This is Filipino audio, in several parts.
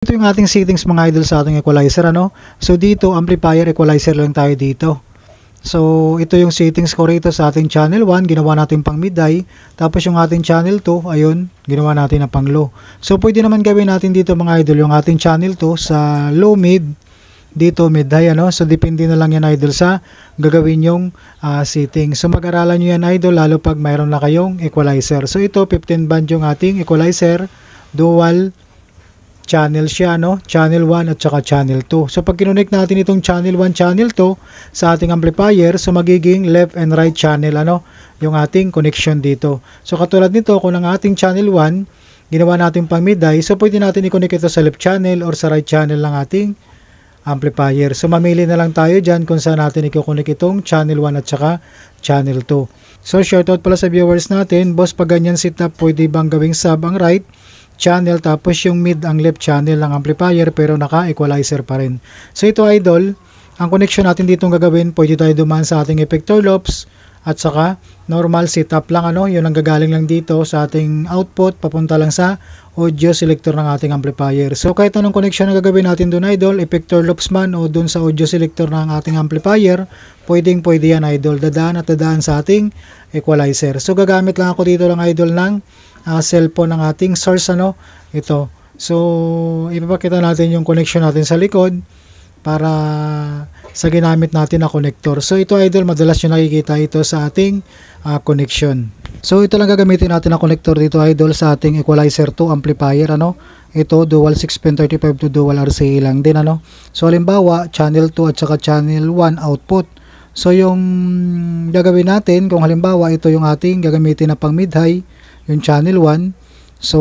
Ito yung ating settings mga idol sa ating equalizer, ano. So dito amplifier equalizer lang tayo dito. So ito yung settings ko rito sa ating channel 1, ginawa natin pang mid high. Tapos yung ating channel 2, ayun, ginawa natin na pang low. So pwede naman gawin natin dito mga idol yung ating channel 2 sa low mid, dito mid high, ano. So depende na lang yan idol sa gagawin yung settings. So mag-aralan nyo yan idol lalo pag mayroon na kayong equalizer. So ito 15 band yung ating equalizer, dual channel siya, no? Channel 1 at saka channel 2. So pag kinonect natin itong channel 1, channel 2 sa ating amplifier, so magiging left and right channel, ano, yung ating connection dito. So katulad nito, kung ang ating channel 1 ginawa natin pang mid high, so pwede natin i-connect ito sa left channel or sa right channel ng ating amplifier. So mamili na lang tayo dyan kung saan natin i-connect itong channel 1 at saka channel 2. So shoutout pala sa viewers natin, boss, pag ganyan setup, pwede bang gawing sub ang right channel tapos yung mid ang left channel ng amplifier pero naka-equalizer pa rin. So ito idol, ang connection natin dito gagawin, pwede tayo dumaan sa ating effector loops at saka normal setup lang, ano, yun ang gagaling lang dito sa ating output papunta lang sa audio selector ng ating amplifier. So kahit anong connection na gagawin natin doon idol, effector loops man o doon sa audio selector ng ating amplifier, pwede yan idol, dadaan at dadaan sa ating equalizer. So gagamit lang ako dito lang idol ng cellphone ng ating source, ano, ito. So ipapakita natin yung connection natin sa likod para sa ginamit natin na connector. So ito idol, madalas nyo nakikita ito sa ating connection. So ito lang gagamitin natin na connector dito idol sa ating equalizer 2 amplifier, ano. Ito dual 6.35 to dual RCA lang din, ano. So halimbawa channel 2 at saka channel 1 output. So yung gagawin natin, kung halimbawa ito yung ating gagamitin na pang mid high, yung channel 1, so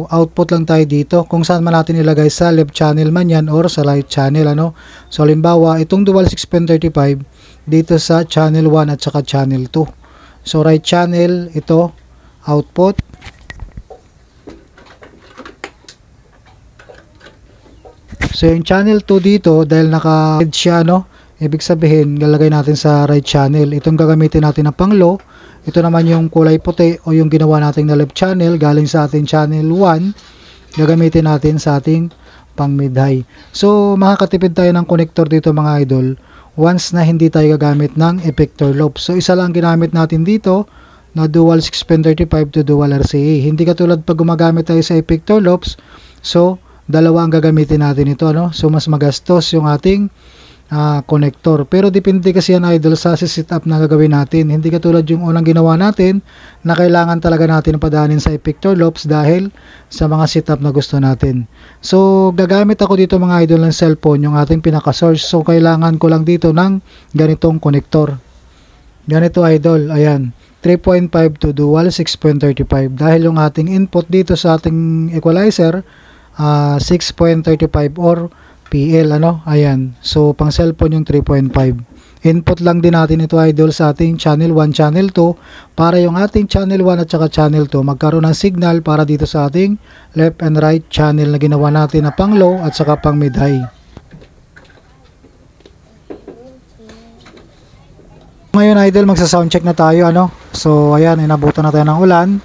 output lang tayo dito kung saan man natin ilagay, sa left channel man yan or sa right channel, ano. So halimbawa itong dual 6.35 dito sa channel 1 at saka channel 2. So right channel ito output, so yung channel 2 dito dahil naka-red siya, no, ibig sabihin lalagay natin sa right channel. Itong gagamitin natin na pang low, ito naman yung kulay puti o yung ginawa natin na left channel galing sa ating channel 1, gagamitin natin sa ating pang mid high. So makakatipid tayo ng connector dito mga idol once na hindi tayo gagamit ng effector loop. So isa lang ginamit natin dito na dual 6.35 to dual RCA. Hindi katulad pag gumagamit tayo sa effector loops, so dalawa ang gagamitin natin ito, ano. So mas magastos yung ating connector. Pero depende kasi yan idol sa setup na gagawin natin. Hindi katulad yung unang ginawa natin na kailangan talaga natin padaanin sa effector loops dahil sa mga setup na gusto natin. So gagamit ako dito mga idol ng cellphone, yung ating pinaka source. So kailangan ko lang dito ng ganitong connector. Ganito idol, ayan, 3.5 to dual 6.35 dahil yung ating input dito sa ating equalizer 6.35 or PL, ano, ayan. So pang cellphone yung 3.5. Input lang din natin ito idol sa ating channel 1, channel 2 para yung ating channel 1 at saka channel 2 magkaroon ng signal para dito sa ating left and right channel na ginawa natin na pang low at saka pang mid high. Ngayon idol, magsa-sound check na tayo, ano. So ayan, inabutan na tayo ng ulan.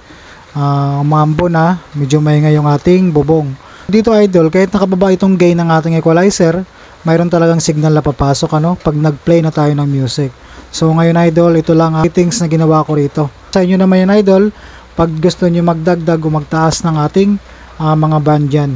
Umambo na, medyo maingay yung ating bubong. Dito idol, kahit nakababa itong gain ng ating equalizer, mayroon talagang signal na papasok, ano, pag nag-play na tayo ng music. So ngayon idol, ito lang ang settings na ginawa ko rito. Sa inyo naman yan idol, pag gusto nyo magdagdag o magtaas ng ating mga band dyan.